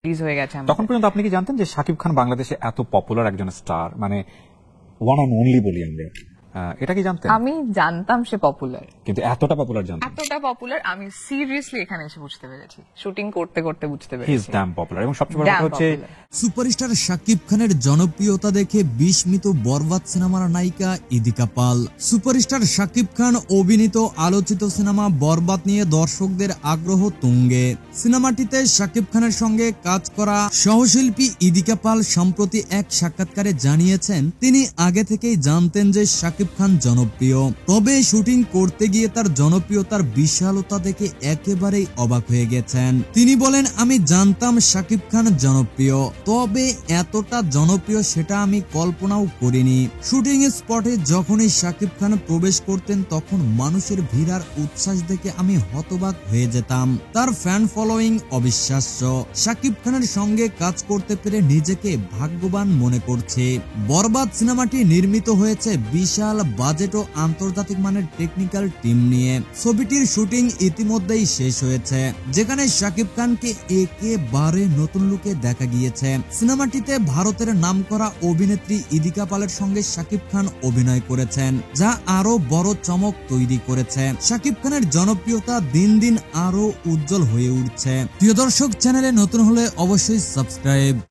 Release হয়ে গেছে। তখন পর্যন্ত আপনি কি জানতেন যে শাকিব খান বাংলাদেশে এত পপুলার একজন স্টার, মানে ওয়ান অ্যান্ড অনলি বলি আমরা, এটা কি জানতেন? আমি জানতাম সে পপুলার, কিন্তু এতটা পপুলার জানতেন? এতটা পপুলার আমি সিরিয়াসলি এখানে এসে বুঝতে পেরেছি, শুটিং করতে করতে বুঝতে হি ইজ পেরেছি। Damn popular. এবং সবচেয়ে বড় কথা হচ্ছে সুপারস্টার শাকিব খানের জনপ্রিয়তা দেখে বিস্মিত বরবাদ সিনেমার নায়িকা ইদিকা পাল। সুপারস্টার শাকিব খান অভিনীত আলোচিত সিনেমা বরবাদ নিয়ে দর্শকদের আগ্রহ তুঙ্গে। সিনেমাটিতে শাকিব খানের সঙ্গে কাজ করা সহশিল্পী ইদিকা পাল সম্প্রতি এক সাক্ষাৎকারে জানিয়েছেন তিনি আগে থেকেই জানতেন যে শাকিব খান জনপ্রিয়, তবে শুটিং করতে গিয়ে তার জনপ্রিয়তার বিশালতা দেখে একেবারেই অবাক হয়ে গেছেন। তিনি বলেন, আমি জানতাম শাকিব খান জনপ্রিয়, তবে এতটা জনপ্রিয় সেটা আমি কল্পনাও করিনি। শুটিং স্পটে যখনই শাকিব খান প্রবেশ করতেন তখন মানুষের ভিড় আর উচ্ছ্বাস দেখে আমি হতবাক হয়ে যেতাম। তার ফ্যান ফলোয়িং অবিশ্বাস্য। শাকিব খানের সঙ্গে কাজ করতে পেরে নিজেকে ভাগ্যবান মনে করছে। বরবাদ সিনেমাটি নির্মিত হয়েছে বিশাল বাজেট ও আন্তর্জাতিক মানের টেকনিক্যাল টিম নিয়ে। ছবিটির শুটিং ইতিমধ্যেই শেষ হয়েছে, যেখানে শাকিব খানকে একেবারে নতুন লুকে দেখা গিয়েছে। সিনেমাটিতে ভারতের নামকরা অভিনেত্রী ইদিকা পালের সঙ্গে শাকিব খান অভিনয় করেছেন, যা আরো বড় চমক তৈরি করেছে। শাকিব খানের জনপ্রিয়তা দিন দিন আরো উজ্জ্বল হয়ে উঠছে। প্রিয় দর্শক, চ্যানেলে নতুন হলে অবশ্যই সাবস্ক্রাইব।